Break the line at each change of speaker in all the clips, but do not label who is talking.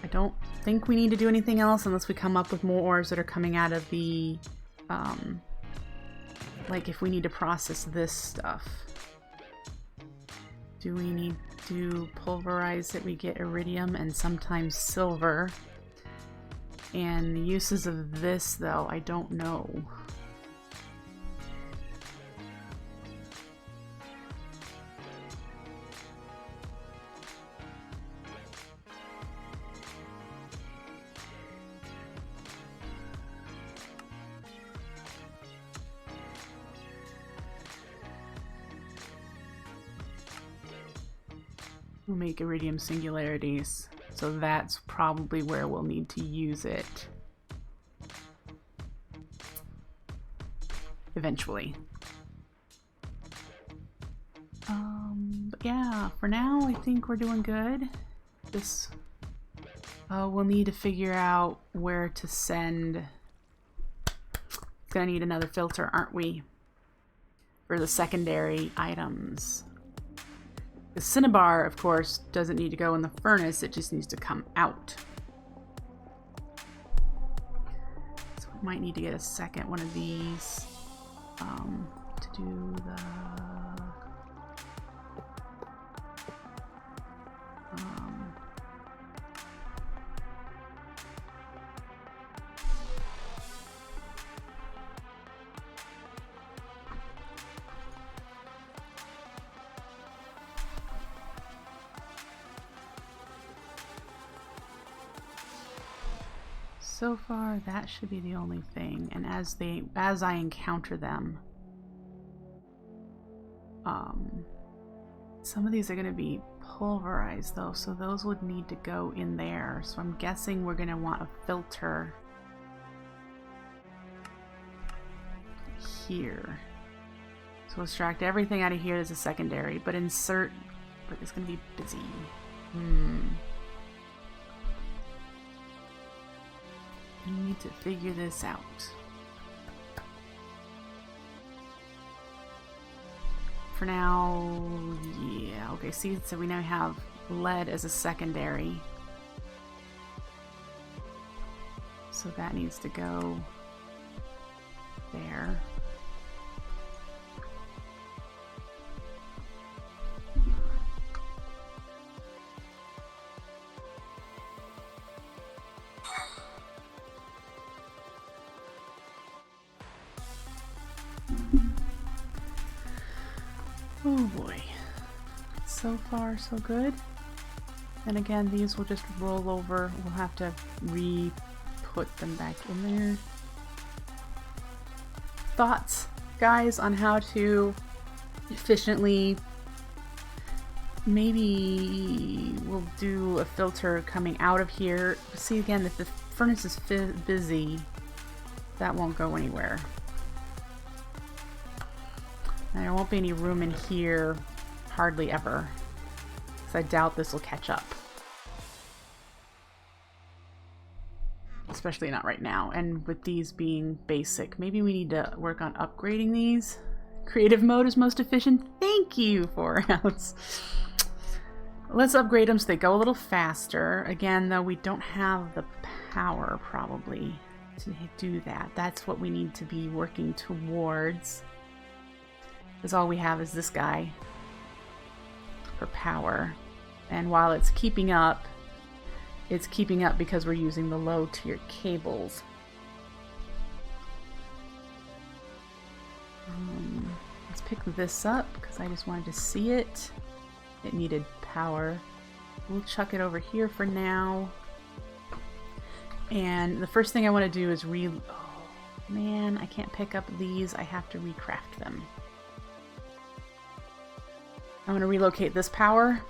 I don't think we need to do anything else unless we come up with more ores that are coming out of the, like if we need to process this stuff. Do we need to pulverize it? We get iridium and sometimes silver. And the uses of this, though, I don't know. We'll make iridium singularities, so that's probably where we'll need to use it eventually. But yeah, for now I think we're doing good. This we'll need to figure out where to send. Gonna need another filter, aren't we, for the secondary items. The cinnabar, of course, doesn't need to go in the furnace, it just needs to come out. So we might need to get a second one of these to do the... So far, that should be the only thing, and as I encounter them, some of these are going to be pulverized though, so those would need to go in there. So I'm guessing we're going to want a filter here. So we'll extract everything out of here as a secondary, but insert, but it's going to be busy. We need to figure this out. For now, yeah, okay, see, so we now have lead as a secondary. So that needs to go there. Oh boy. So far, so good. And again, these will just roll over. We'll have to re-put them back in there. Thoughts, guys, on how to efficiently... Maybe we'll do a filter coming out of here. See, again, if the furnace is busy, that won't go anywhere. There won't be any room in here, hardly ever, because I doubt this will catch up. Especially not right now, and with these being basic. Maybe we need to work on upgrading these. Creative mode is most efficient. Thank you, 4 ounce. Let's upgrade them so they go a little faster. Again, though, we don't have the power, probably, to do that. That's what we need to be working towards. Because all we have is this guy for power. And while it's keeping up because we're using the low tier cables. Let's pick this up because I just wanted to see it. It needed power. We'll chuck it over here for now. And the first thing I want to do is oh man, I can't pick up these. I have to recraft them. I'm going to relocate this power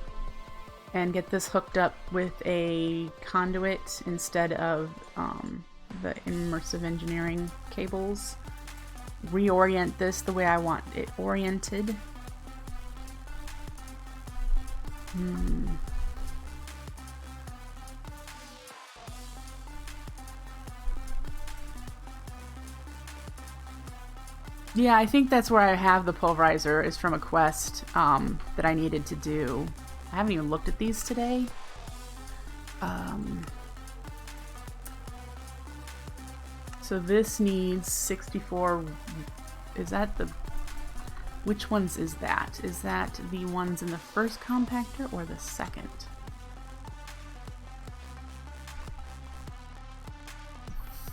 and get this hooked up with a conduit instead of the immersive engineering cables. Reorient this the way I want it oriented. Yeah, I think that's where I have the pulverizer, is from a quest that I needed to do. I haven't even looked at these today. So this needs 64. Is that the... Which ones is that? Is that the ones in the first compactor or the second?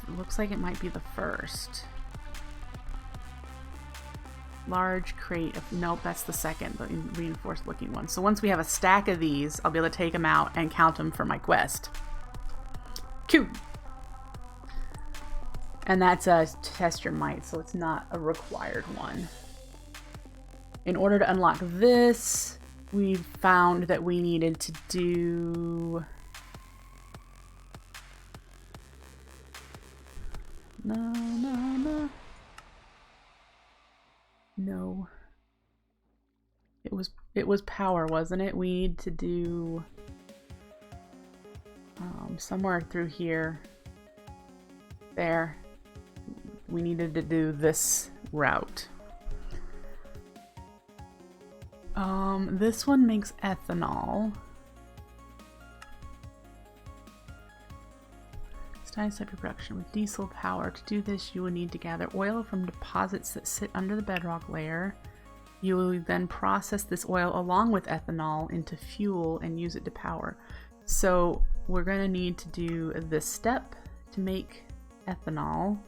It looks like it might be the first. Large crate of... Nope, that's the second, the reinforced looking one. So once we have a stack of these, I'll be able to take them out and count them for my quest. Cute! And that's a test your might, so it's not a required one. In order to unlock this, we found that we needed to do... No. It was power, wasn't it? We need to do somewhere through here. There. We needed to do this route. This one makes ethanol. Style your production with diesel power. To do this, you will need to gather oil from deposits that sit under the bedrock layer. You will then process this oil along with ethanol into fuel and use it to power. So we're going to need to do this step to make ethanol.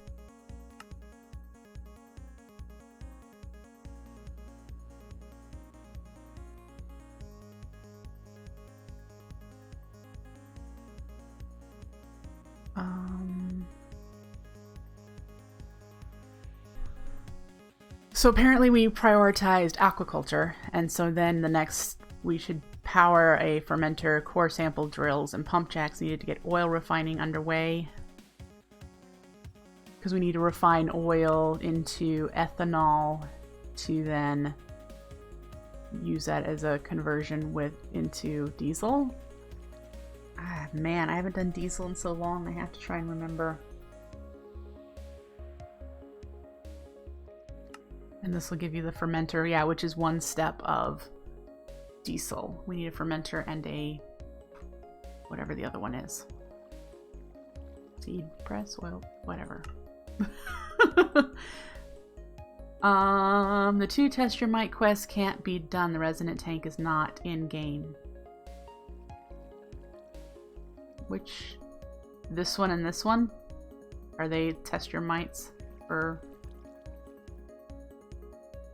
So apparently we prioritized aquaculture, and so then the next we should power a fermenter, core sample drills, and pump jacks needed to get oil refining underway. Because we need to refine oil into ethanol to then use that as a conversion into diesel. Ah, man, I haven't done diesel in so long, I have to try and remember. And this will give you the fermenter, yeah, which is one step of diesel. We need a fermenter and a whatever the other one is. Seed press, oil, whatever. The 2 test your might quests can't be done. The resonant tank is not in game. Which, this one and this one? Are they test your mights for...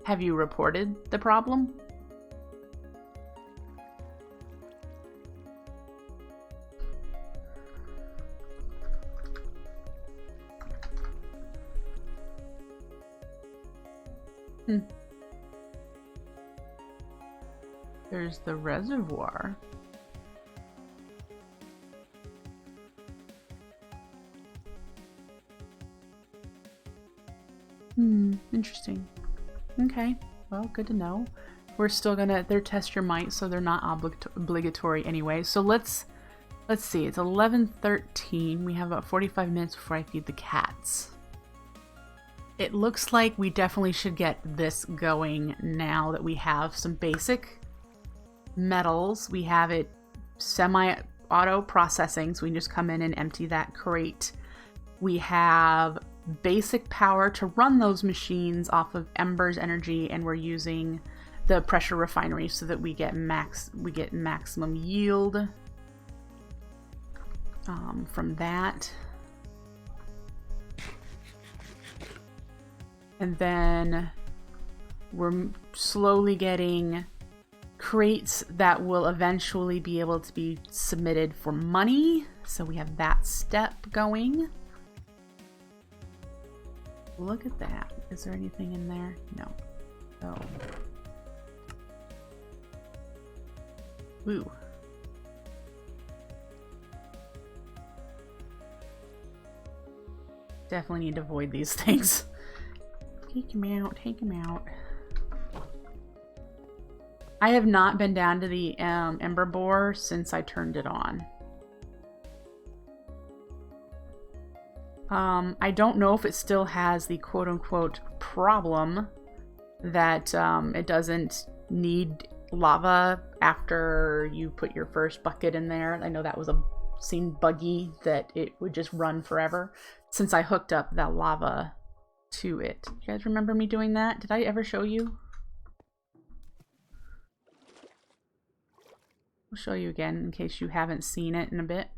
Have you reported the problem? There's the reservoir. Interesting. Okay, well, good to know. We're still gonna, they're test your might, so they're not obligatory anyway. So let's see, it's 11:13. We have about 45 minutes before I feed the cats. It looks like we definitely should get this going now that we have some basic metals. We have it semi-auto processing, so we can just come in and empty that crate. We have basic power to run those machines off of Ember's energy, and we're using the pressure refinery so that we get maximum yield from that. And then we're slowly getting crates that will eventually be able to be submitted for money. So we have that step going. Look at that. Is there anything in there? No. Oh. Ooh. Definitely need to avoid these things. Take him out. Take him out. I have not been down to the Ember Bore since I turned it on. I don't know if it still has the quote-unquote problem that it doesn't need lava after you put your first bucket in there. I know that was a seemed buggy that it would just run forever since I hooked up that lava to it. You guys remember me doing that? Did I ever show you? I'll show you again in case you haven't seen it in a bit.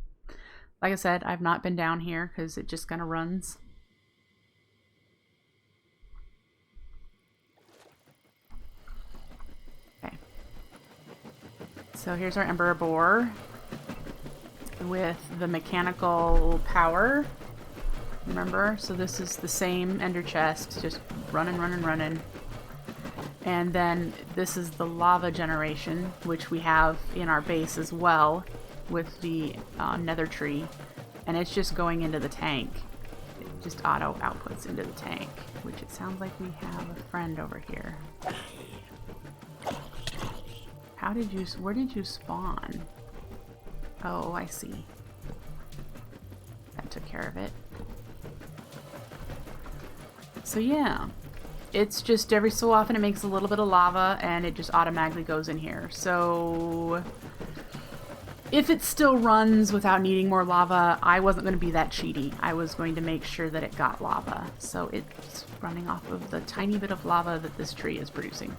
Like I said, I've not been down here because it just kind of runs. Okay. So here's our ember bore with the mechanical power. Remember? So this is the same ender chest, just running, running, running. And then this is the lava generation, which we have in our base as well with the nether tree. And it's just going into the tank. It just auto outputs into the tank, which it sounds like we have a friend over here. How did you, where did you spawn? Oh, I see. That took care of it. So yeah, it's just every so often it makes a little bit of lava and it just automatically goes in here. So if it still runs without needing more lava, I wasn't going to be that cheaty. I was going to make sure that it got lava. So it's running off of the tiny bit of lava that this tree is producing.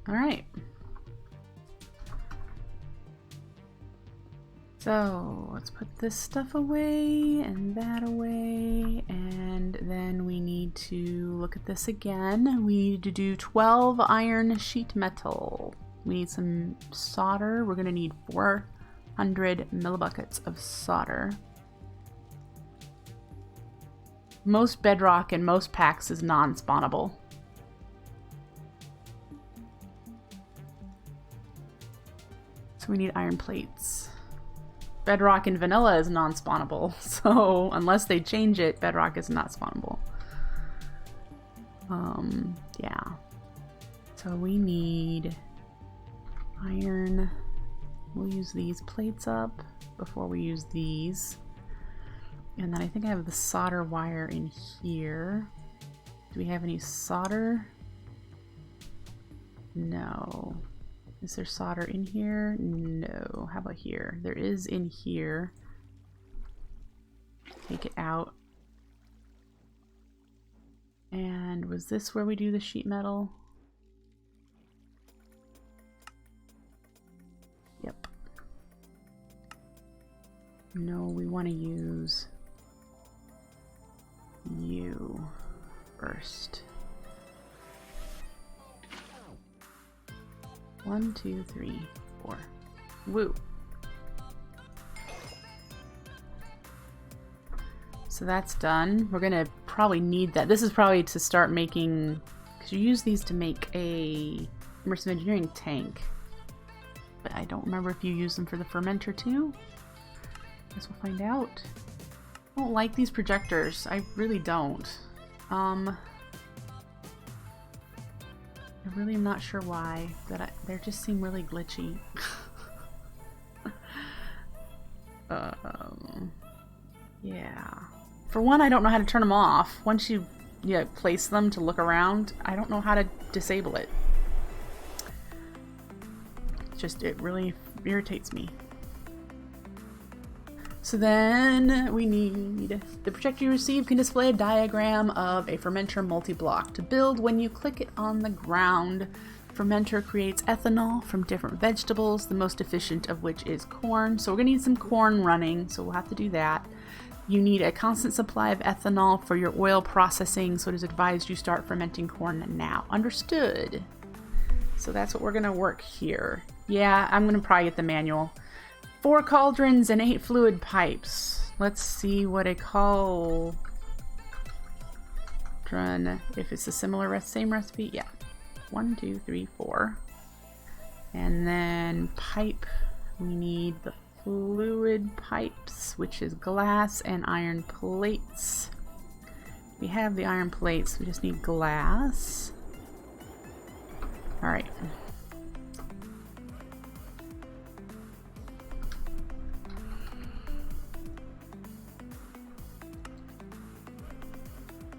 All right. So let's put this stuff away and that away, and then we need to look at this again. We need to do 12 iron sheet metal. We need some solder. We're gonna need 400 millibuckets of solder. Most bedrock and most packs is non-spawnable. So we need iron plates. Bedrock and vanilla is non-spawnable, so unless they change it, bedrock is not spawnable. Yeah. So we need iron. We'll use these plates up before we use these. And then I think I have the solder wire in here. Do we have any solder? No. Is there solder in here? No. How about here? There is in here. Take it out. And was this where we do the sheet metal? Yep. No, we want to use you first. 1, 2, 3, 4. Woo. So that's done. We're gonna probably need that. This is probably to start making, because you use these to make a immersive engineering tank. But I don't remember if you use them for the fermenter too. Guess we'll find out. I don't like these projectors. I really don't. I really am not sure why, but they just seem really glitchy. Yeah. For one, I don't know how to turn them off. Once you place them to look around, I don't know how to disable it. It really irritates me. So then we need, the projector you receive can display a diagram of a fermenter multi-block to build when you click it on the ground. Fermenter creates ethanol from different vegetables, the most efficient of which is corn. So we're gonna need some corn running, so we'll have to do that. You need a constant supply of ethanol for your oil processing, so it is advised you start fermenting corn now. Understood. So that's what we're gonna work here. Yeah, I'm gonna probably get the manual. 4 cauldrons and 8 fluid pipes. Let's see what a cauldron, if it's a similar same recipe. Yeah. 1, 2, 3, 4. And then pipe, we need the fluid pipes, which is glass and iron plates. We have the iron plates, we just need glass. All right.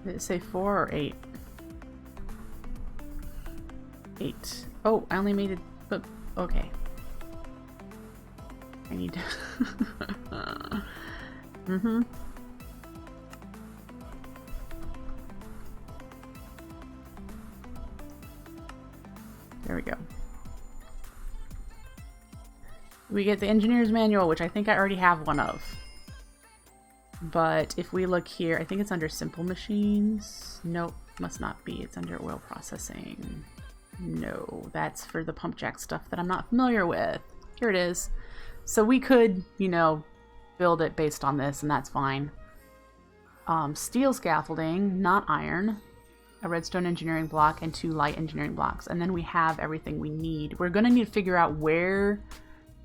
Did it say 4 or 8? 8. Oh, I only made it, but okay. I need to... mm-hmm. There we go. We get the engineer's manual, which I think I already have one of. But if we look here, I think it's under simple machines. Nope, must not be. It's under oil processing. No, that's for the pump jack stuff that I'm not familiar with. Here it is. So we could, you know, build it based on this, and that's fine. Steel scaffolding, not iron. A redstone engineering block and 2 light engineering blocks. And then we have everything we need. We're going to need to figure out where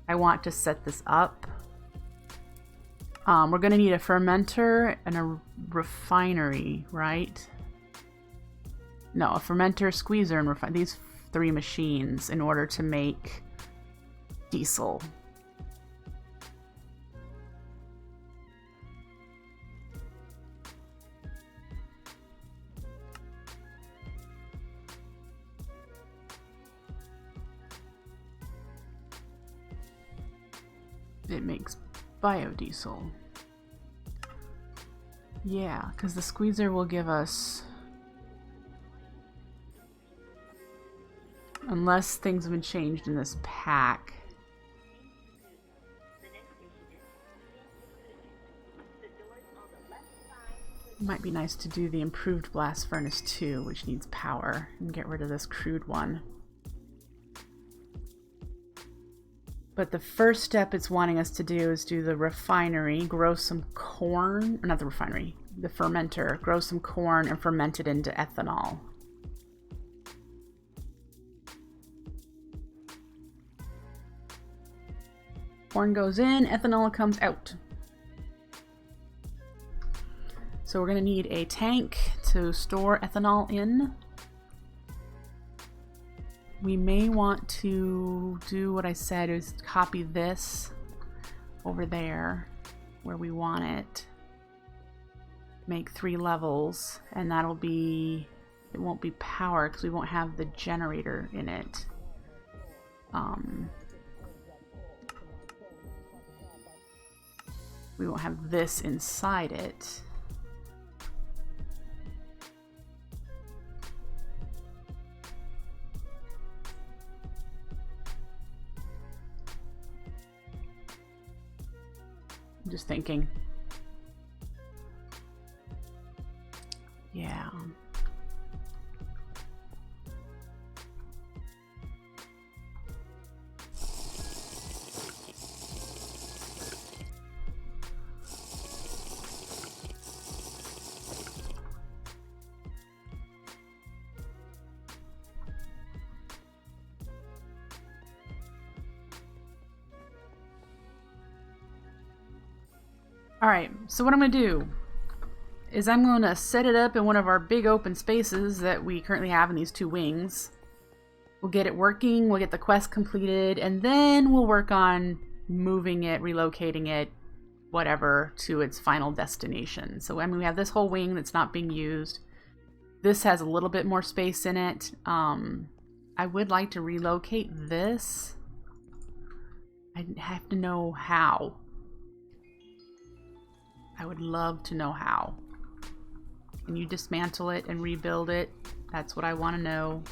I want to set this up. We're going to need a fermenter and a refinery, right? No, a fermenter, squeezer, and these 3 machines in order to make diesel. It makes biodiesel. Yeah, because the squeezer will give us... Unless things have been changed in this pack. It might be nice to do the improved blast furnace too, which needs power, and get rid of this crude one. But the first step it's wanting us to do is do the refinery, grow some corn, or not the refinery, the fermenter, grow some corn and ferment it into ethanol. Corn goes in, ethanol comes out. So we're going to need a tank to store ethanol in. We may want to do what I said, is copy this over there where we want it. Make 3 levels, and that'll be, it won't be power because we won't have the generator in it. We won't have this inside it. I'm just thinking. Yeah. Alright, so what I'm going to do is I'm going to set it up in one of our big open spaces that we currently have in these 2 wings. We'll get it working, we'll get the quest completed, and then we'll work on moving it, relocating it, whatever, to its final destination. So I mean, we have this whole wing that's not being used. This has a little bit more space in it. I would like to relocate this. I have to know how. I would love to know how. Can you dismantle it and rebuild it? That's what I want to know.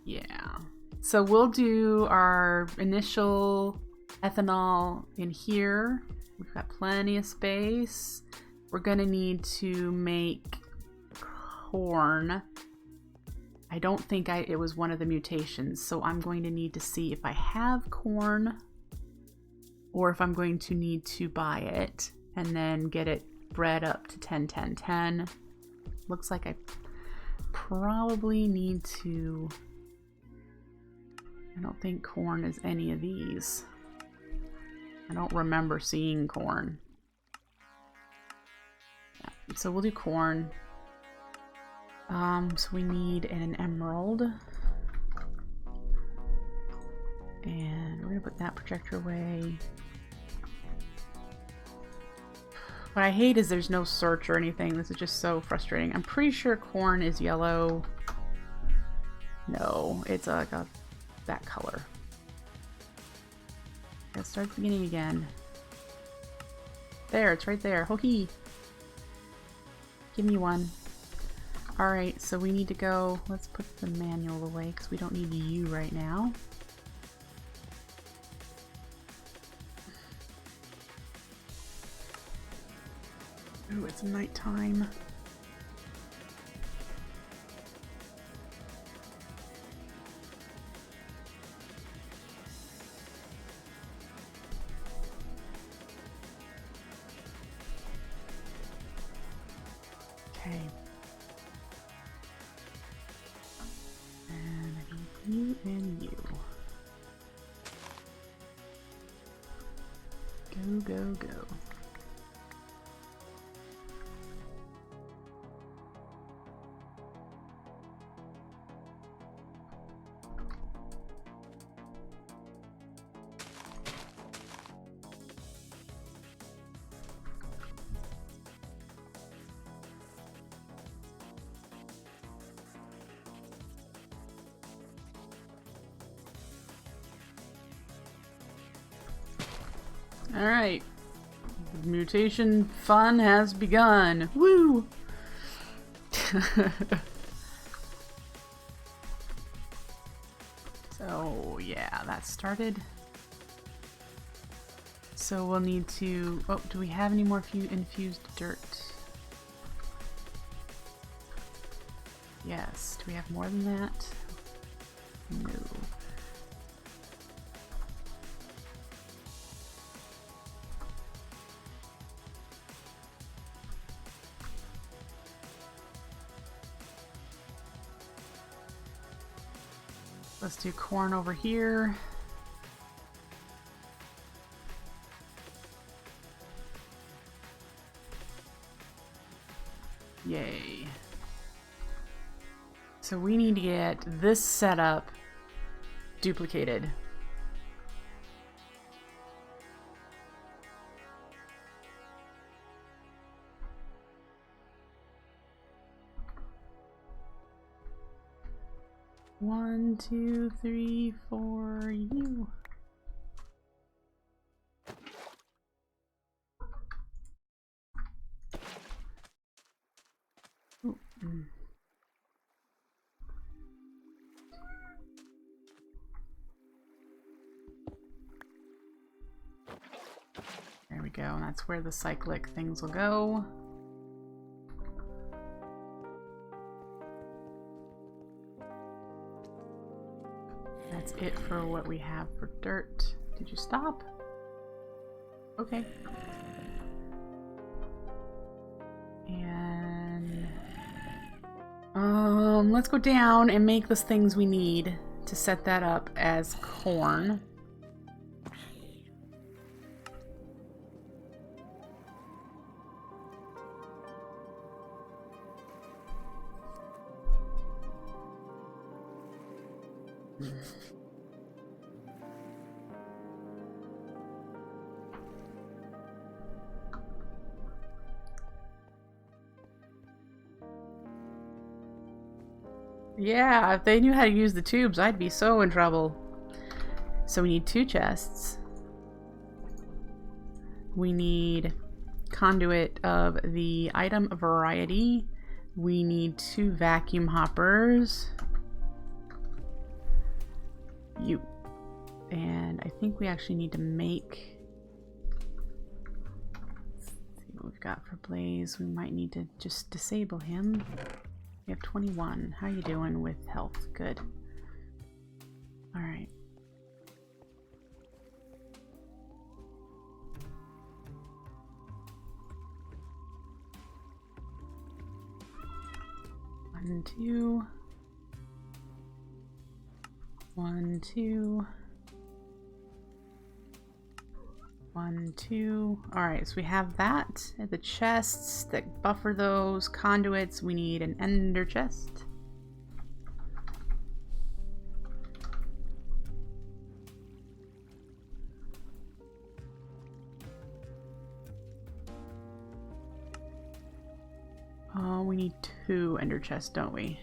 Yeah. So we'll do our initial ethanol in here. We've got plenty of space. We're going to need to make corn. I don't think it was one of the mutations, so I'm going to need to see if I have corn or if I'm going to need to buy it and then get it bred up to 10, 10, 10. Looks like I probably need to... I don't think corn is any of these. I don't remember seeing corn. Yeah, so we'll do corn. So we need an emerald. And we're gonna put that projector away. What I hate is there's no search or anything. This is just so frustrating. I'm pretty sure corn is yellow. No, it's like that color. Let's start at the beginning again. There, it's right there. Hokey! Give me one. Alright, so we need to go... Let's put the manual away because we don't need you right now. Ooh, it's nighttime. Okay. And I need you and you. Go, go, go. Alright. Mutation fun has begun. Woo! So, yeah, that started. So we'll need to... Oh, do we have any more infused dirt? Yes. Do we have more than that? No. Let's do corn over here. Yay. So we need to get this setup duplicated. One, two, three, four, you. Ooh. There we go, and that's where the cyclic things will go. That's it for what we have for dirt. Did you stop? Okay. And let's go down and make the things we need to set that up as corn. Yeah, if they knew how to use the tubes, I'd be so in trouble. So we need 2 chests. We need conduit of the item variety. We need 2 vacuum hoppers. You. And I think we actually need to make... Let's see what we've got for Blaze. We might need to just disable him. We have 21. How you doing with health? Good. Alright. One, two. 1, 2. 1, 2. Alright, so we have that. The chests that buffer those conduits. We need an ender chest. Oh, we need 2 ender chests, don't we?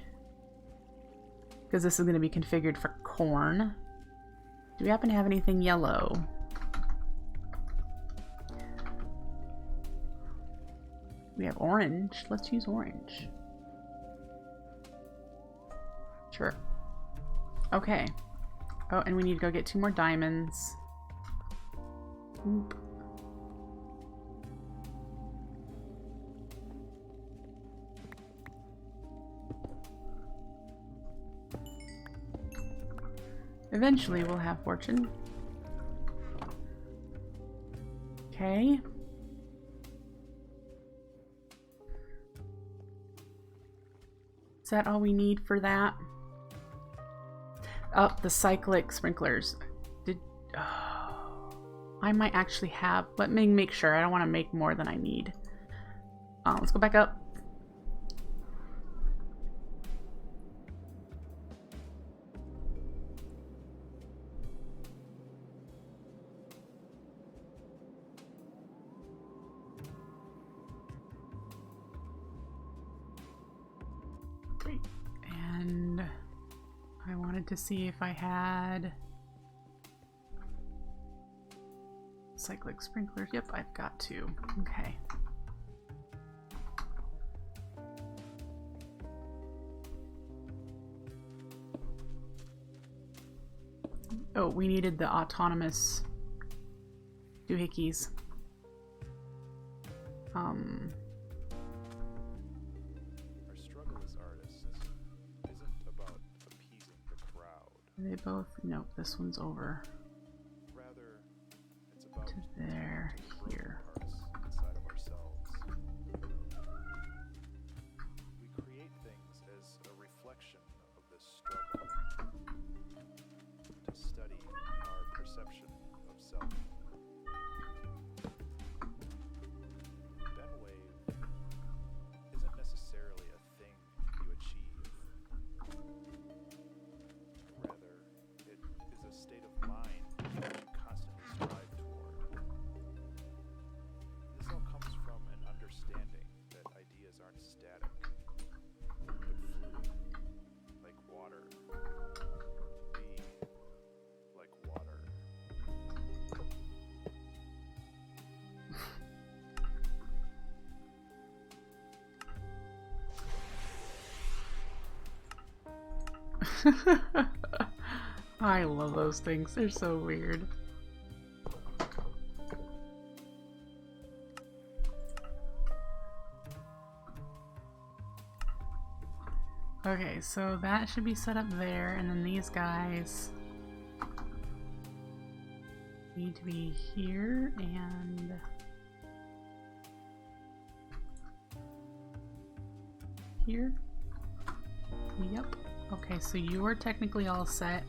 Because this is going to be configured for corn. Do we happen to have anything yellow? We have orange. Let's use orange. Sure. Okay. Oh, and we need to go get 2 more diamonds. Oop. Eventually we'll have fortune. Okay. Is that all we need for that? Oh, the cyclic sprinklers. I might actually have... Let me make sure. I don't want to make more than I need. Let's go back up. Great. And I wanted to see if I had... cyclic sprinklers. Yep, I've got 2. Okay. Oh, we needed the autonomous doohickeys.
Our struggle as artists isn't about appeasing the crowd.
Are they both? Nope, this one's over.
Rather, it's about
To there, here.
parts inside of ourselves. We create things as a reflection of this struggle. To study our perception of self. Benwave isn't necessarily a thing you achieve. Rather, it is a state of mind that you constantly strive toward. This all comes from an understanding that ideas aren't static, but fluid, like water. Be like water.
I love those things. They're so weird. Okay, so that should be set up there, and then these guys need to be here and here. Yep. Okay, so you are technically all set.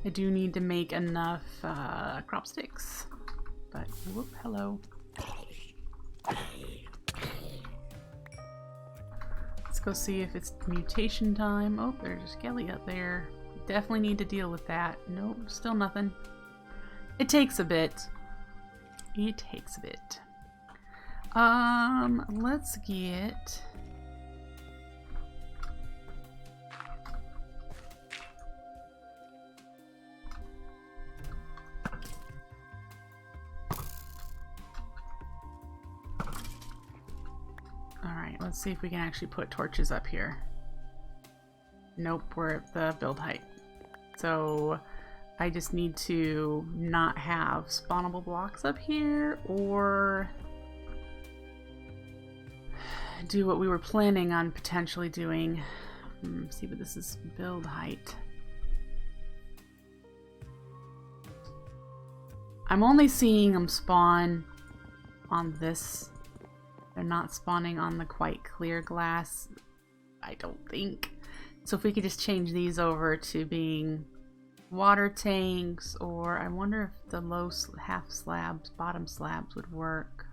I do need to make enough crop sticks, but whoop, hello. Let's go see if it's mutation time. Oh, there's a skelly up there. Definitely need to deal with that. Nope, still nothing. It takes a bit. It takes a bit. Let's get... Alright, let's see if we can actually put torches up here. Nope, we're at the build height. So I just need to not have spawnable blocks up here, or do what we were planning on potentially doing. See, but this is build height. I'm only seeing them spawn on this. They're not spawning on the quite clear glass, I don't think. So if we could just change these over to being water tanks, or I wonder if the low half slabs, bottom slabs would work.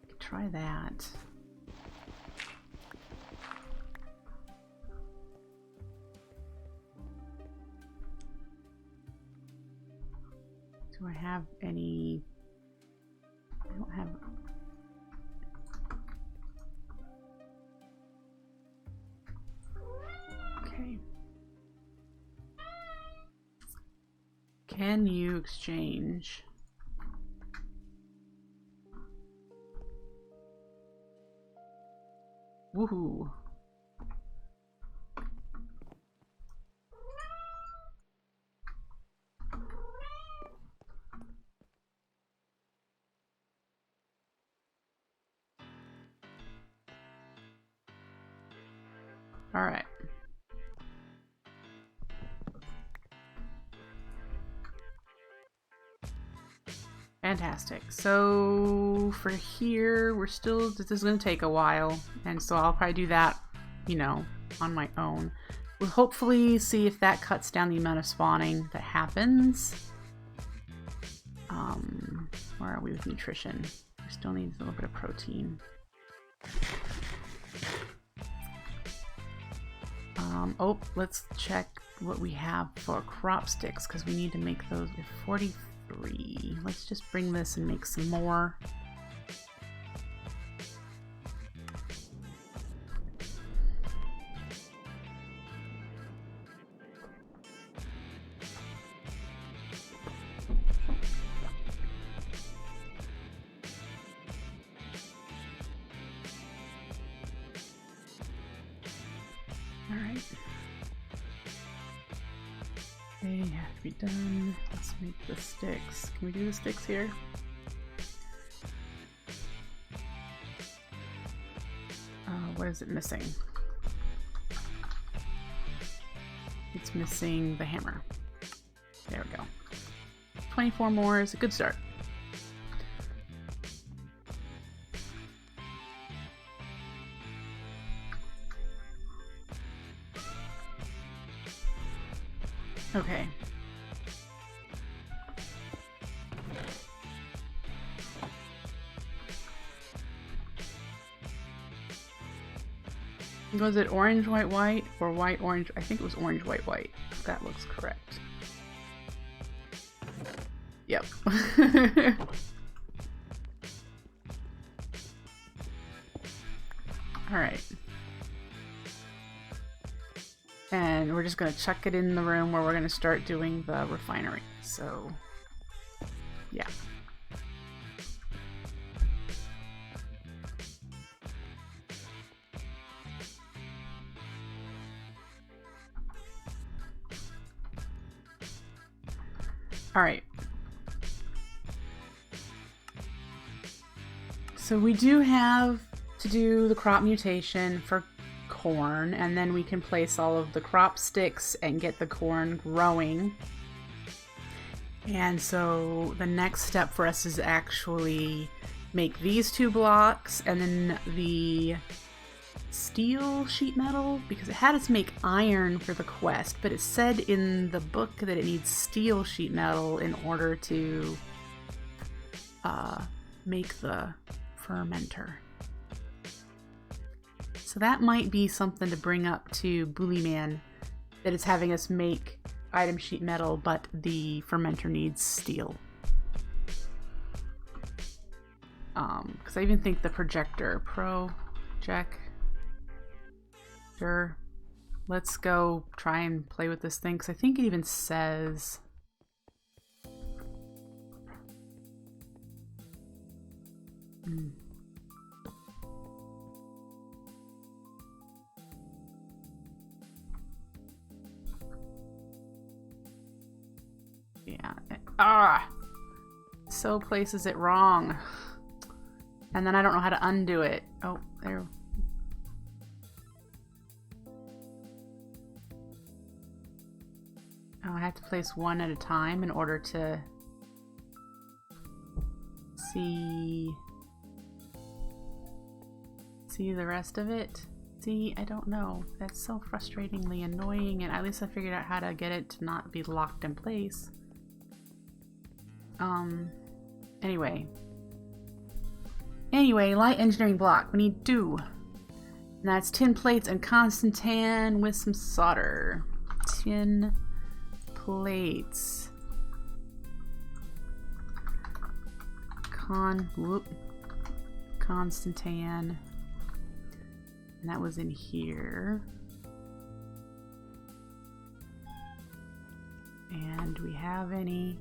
I could try that. Do I have any... I don't have... Can you exchange? Woohoo. All right. Fantastic. So for here, we're still, this is going to take a while, and so I'll probably do that, you know, on my own. We'll hopefully see if that cuts down the amount of spawning that happens. Where are we with nutrition? We still need a little bit of protein. Oh, let's check what we have for crop sticks, because we need to make those with 43. Let's just bring this and make some more. Alright. They have to be done. Let's make the sticks. Can we do the sticks here? What is it missing? It's missing the hammer. There we go. 24 more is a good start. Okay. Was it orange, white, white, or white, orange? I think it was orange, white, white. That looks correct. Yep. Alright. And we're just going to chuck it in the room where we're going to start doing the refinery. So, yeah. All right. So we do have to do the crop mutation for corn, and then we can place all of the crop sticks and get the corn growing. And so the next step for us is actually make these 2 blocks and then the steel sheet metal, because it had us make iron for the quest, but it said in the book that it needs steel sheet metal in order to make the fermenter. So that might be something to bring up to Bullyman, that it's having us make item sheet metal, but the fermenter needs steel. Because I even think the projector, let's go try and play with this thing, because I think it even says yeah, so places it wrong, and then I don't know how to undo it. Oh, there. Oh, I have to place one at a time in order to see the rest of it. See, I don't know. That's so frustratingly annoying, and at least I figured out how to get it to not be locked in place. Anyway, light engineering block. We need 2. And that's tin plates and constant tan with some solder. Tin plates. Constant tan. And that was in here. And And do we have any?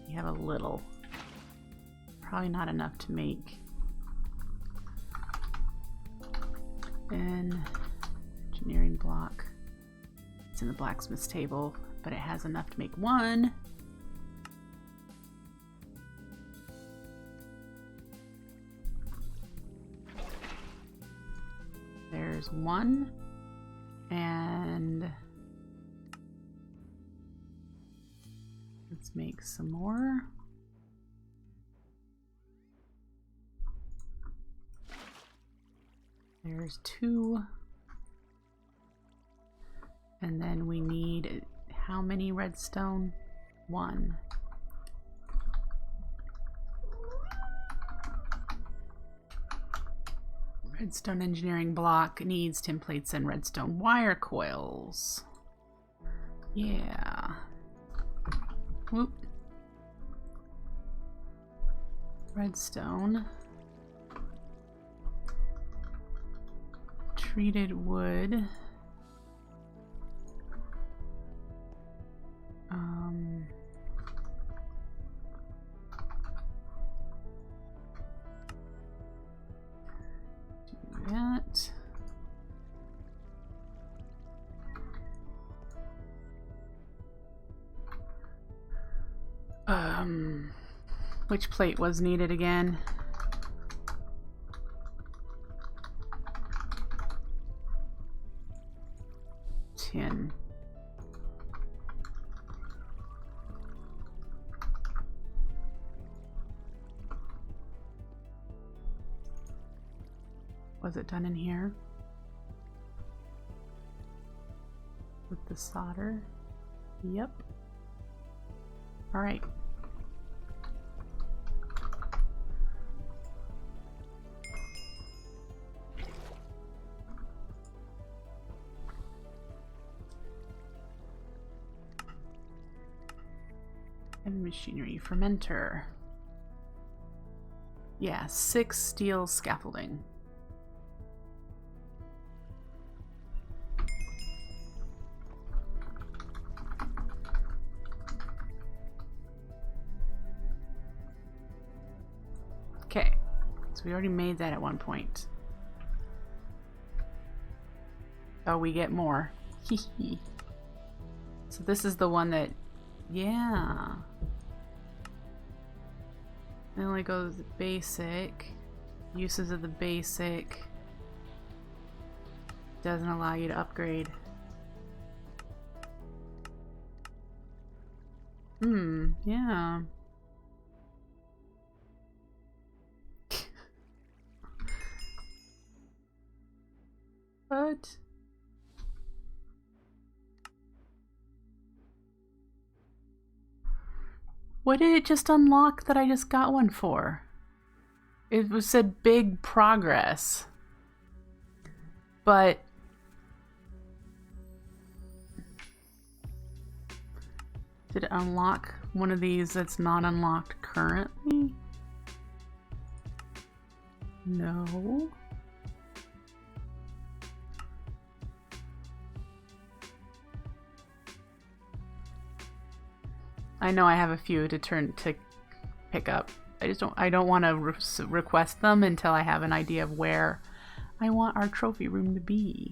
We have a little. Probably not enough to make an engineering block. It's in the blacksmith's table, but it has enough to make one. There's one, and let's make some more. There's two. And then we need how many redstone? One. Redstone engineering block needs templates and redstone wire coils. Yeah. Whoop. Redstone. Treated wood. Do that. Which plate was needed again? Tin. Was it done in here? With the solder? Yep. All right. Heavy machinery, fermenter. Yeah, 6 steel scaffolding. Okay, so we already made that at one point. Oh, we get more. So this is the one that, yeah. It only goes basic. Uses of the basic. Doesn't allow you to upgrade. Yeah. What? What did it just unlock that I just got one for? It was said big progress. But did it unlock one of these that's not unlocked currently? No. I know I have a few to pick up. I don't want to request them until I have an idea of where I want our trophy room to be.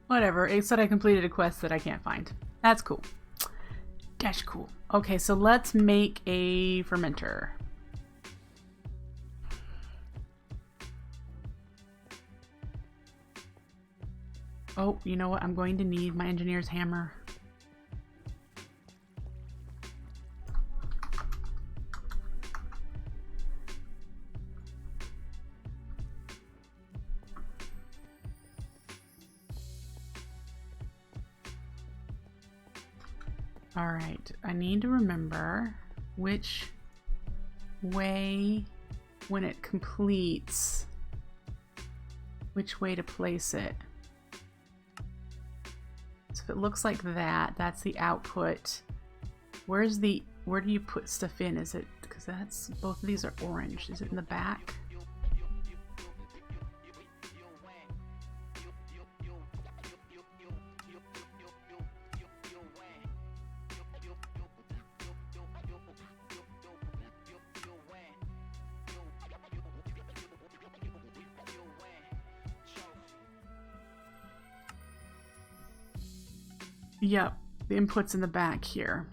Whatever, it said I completed a quest that I can't find. That's cool. That's cool. Okay, so let's make a fermenter. Oh, you know what? I'm going to need my engineer's hammer. All right, I need to remember which way, when it completes, which way to place it. So if it looks like that, that's the output. Where do you put stuff in? Is it, because that's, both of these are orange. Is it in the back? Yep, the input's in the back here.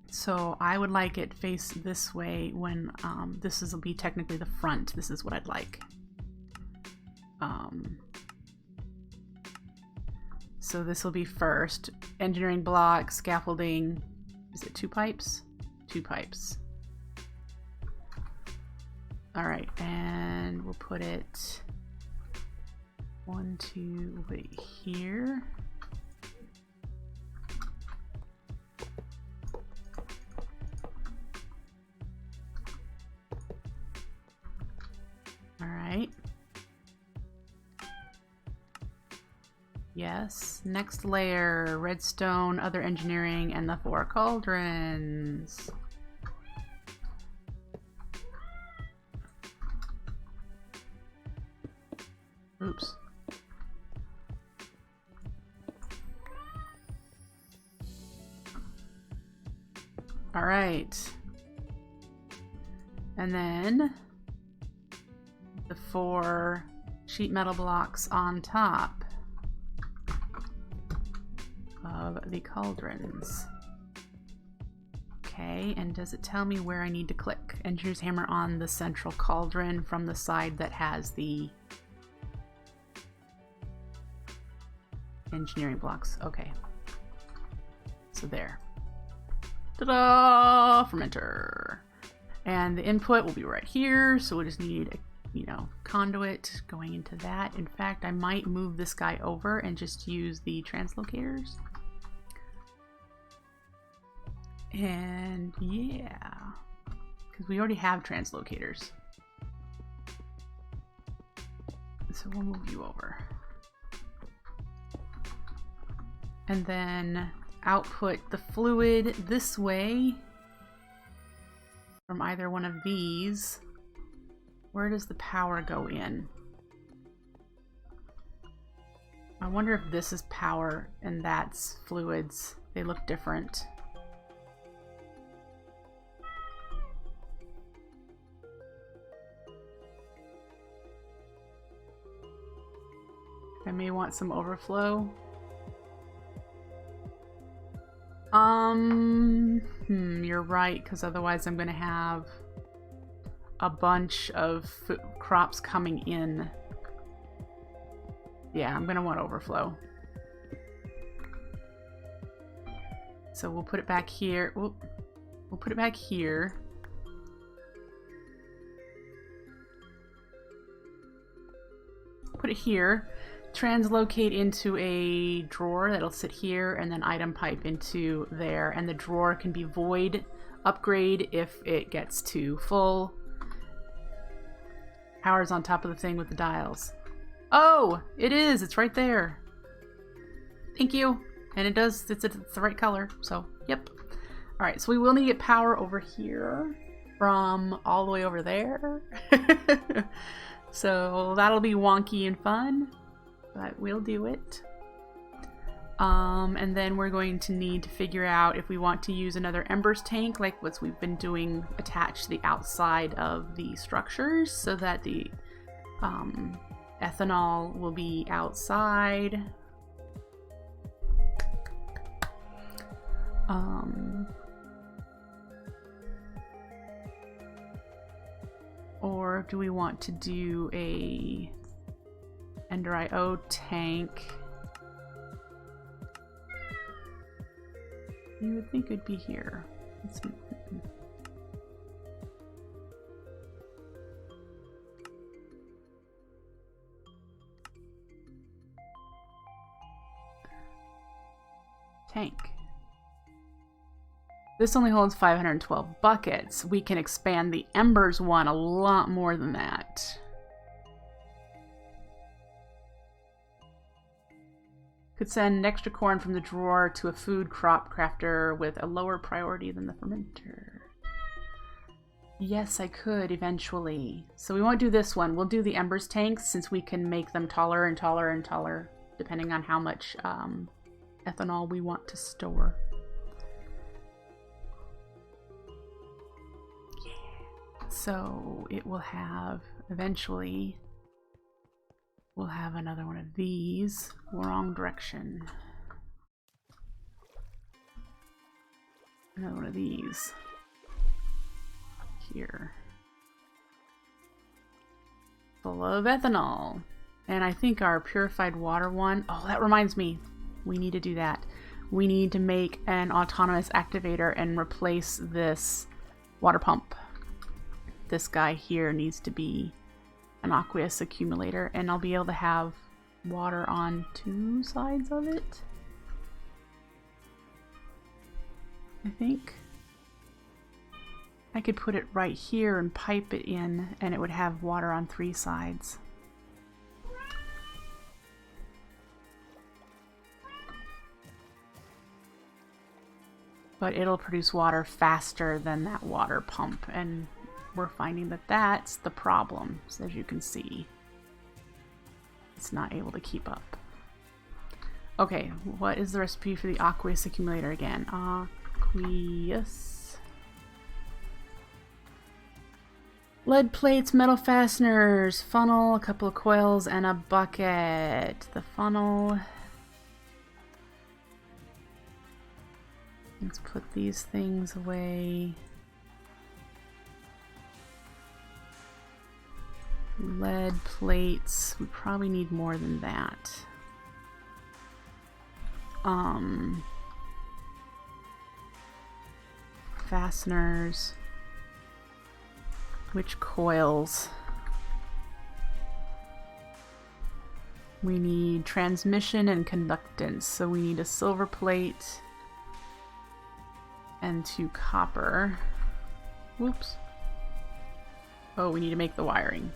So I would like it face this way when this will be technically the front. This is what I'd like. So this will be first. Engineering block, scaffolding. Is it 2 pipes? 2 pipes. All right, and we'll put it 1, 2, we'll put it here. All right. Yes. Next layer, redstone, other engineering, and the 4 cauldrons. Oops. All right. And then the 4 sheet metal blocks on top of the cauldrons. Okay, and does it tell me where I need to click? Engineer's hammer on the central cauldron from the side that has the engineering blocks. Okay. So there. Ta-da! Fermenter. And the input will be right here, so we just need a conduit going into that. In fact, I might move this guy over and just use the translocators. And yeah, because we already have translocators. So we'll move you over. And then output the fluid this way from either one of these. Where does the power go in? I wonder if this is power and that's fluids. They look different. I may want some overflow. You're right, because otherwise I'm going to have a bunch of crops coming in. Yeah, I'm going to want overflow. So we'll put it back here. We'll put it back here. Put it here. Translocate into a drawer that'll sit here, and then item pipe into there, and the drawer can be void. Upgrade if it gets to full. Power's on top of the thing with the dials. Oh, it is. It's right there. Thank you. And it does. It's the right color. So, yep. All right. So we will need to get power over here from all the way over there. So that'll be wonky and fun, but we'll do it. And then we're going to need to figure out if we want to use another embers tank, like what we've been doing, attached to the outside of the structures so that the ethanol will be outside. Or do we want to do a Ender IO tank? You would think it'd be here. Let's see. Tank. This only holds 512 buckets. We can expand the embers one a lot more than that. Could send extra corn from the drawer to a food crop crafter with a lower priority than the fermenter. Yes, I could eventually. So we won't do this one. We'll do the embers tanks since we can make them taller and taller and taller depending on how much ethanol we want to store. Yeah. So it will have, eventually, we'll have another one of these. Wrong direction. Another one of these. Here. Full of ethanol. And I think our purified water one... Oh, that reminds me. We need to do that. We need to make an autonomous activator and replace this water pump. This guy here needs to be an aqueous accumulator, and I'll be able to have water on 2 sides of it. I think. I could put it right here and pipe it in, and it would have water on 3 sides. But it'll produce water faster than that water pump, and we're finding that that's the problem. So as you can see, it's not able to keep up. Okay, what is the recipe for the aqueous accumulator again? Aqueous. Lead plates, metal fasteners, funnel, a couple of coils, and a bucket. The funnel. Let's put these things away. Lead plates. We probably need more than that. Fasteners. Which coils? We need transmission and conductance. So we need a silver plate and 2 copper. Whoops. Oh, we need to make the wiring.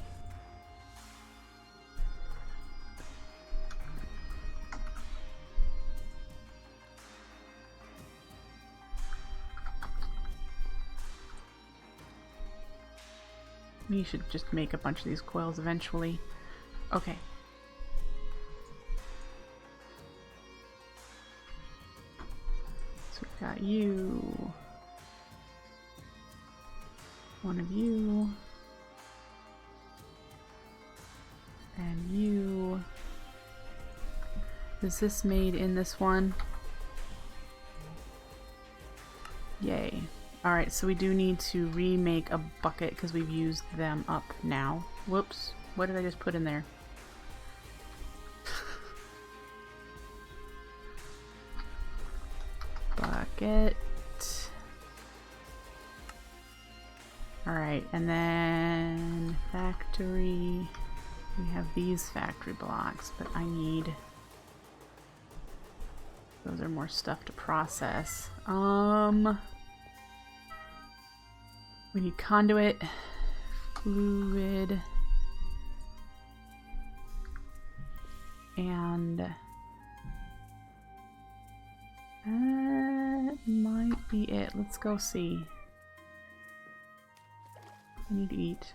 We should just make a bunch of these coils eventually. Okay. So we've got you. One of you. And you. Is this made in this one? Yay. Alright, so we do need to remake a bucket because we've used them up now. Whoops. What did I just put in there? Bucket. Alright, and then factory. We have these factory blocks, but I need... Those are more stuff to process. We need conduit, fluid, and that might be it. Let's go see. I need to eat.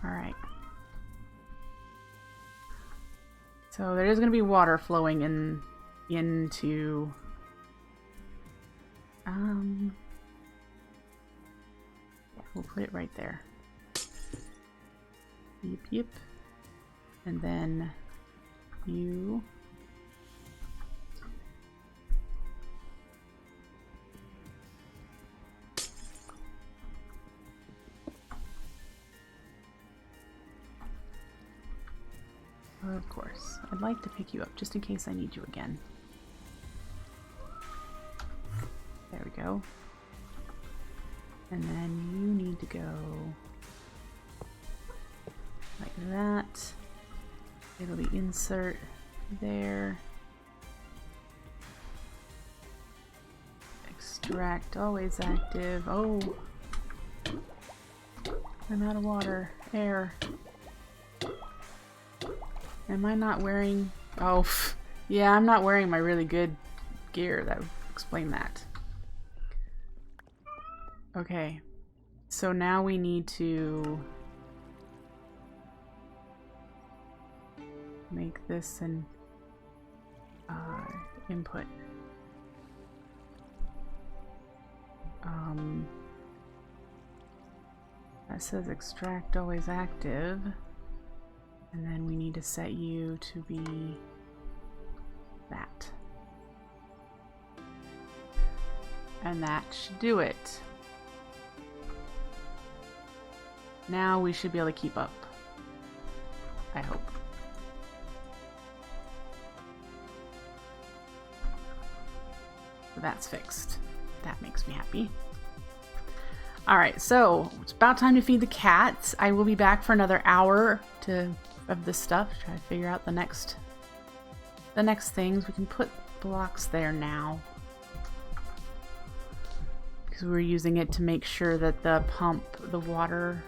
Alright. So there is going to be water flowing into yeah, we'll put it right there. Yep, yep. And then you. Of course. I'd like to pick you up just in case I need you again. There we go. And then you need to go like that. It'll be insert there. Extract always active. Oh, I'm out of water. Air. Am I not wearing... Oh, yeah, I'm not wearing my really good gear. That would explain that. Okay, so now we need to make this an input. That says extract always active, and then we need to set you to be that. And that should do it. Now we should be able to keep up. I hope. So that's fixed. That makes me happy. Alright, so it's about time to feed the cats. I will be back for another hour of this stuff. Try to figure out the next things. We can put blocks there now. Because we're using it to make sure that the water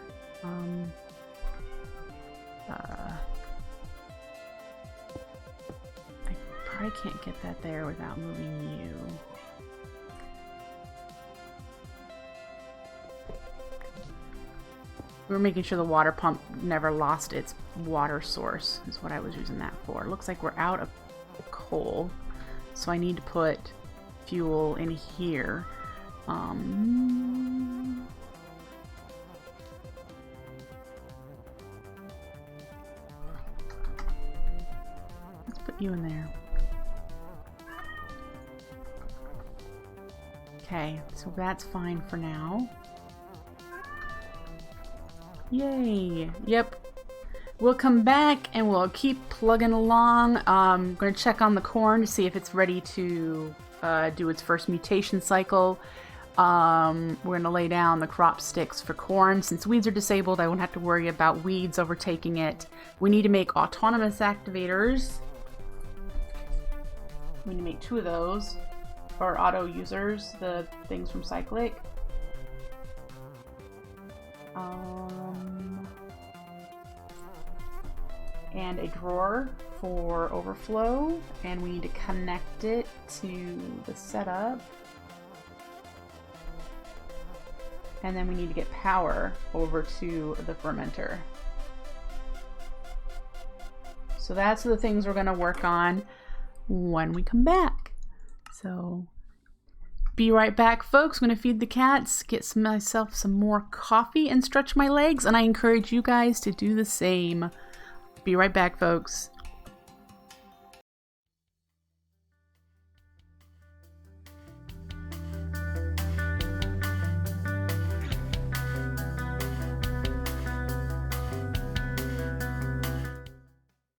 I probably can't get that there without moving you. We're making sure the water pump never lost its water source, is what I was using that for. It looks like we're out of coal, so I need to put fuel in here. Let's put you in there. Okay, so that's fine for now. Yay! Yep. We'll come back and we'll keep plugging along. I'm going to check on the corn to see if it's ready to do its first mutation cycle. We're going to lay down the crop sticks for corn. Since weeds are disabled, I won't have to worry about weeds overtaking it. We need to make autonomous activators. We need to make 2 of those for auto users, the things from Cyclic. And a drawer for overflow, and we need to connect it to the setup. And then we need to get power over to the fermenter. So that's the things we're going to work on when we come back. So be right back, folks. I'm going to feed the cats, get myself some more coffee, and stretch my legs, and I encourage you guys to do the same. Be right back, folks.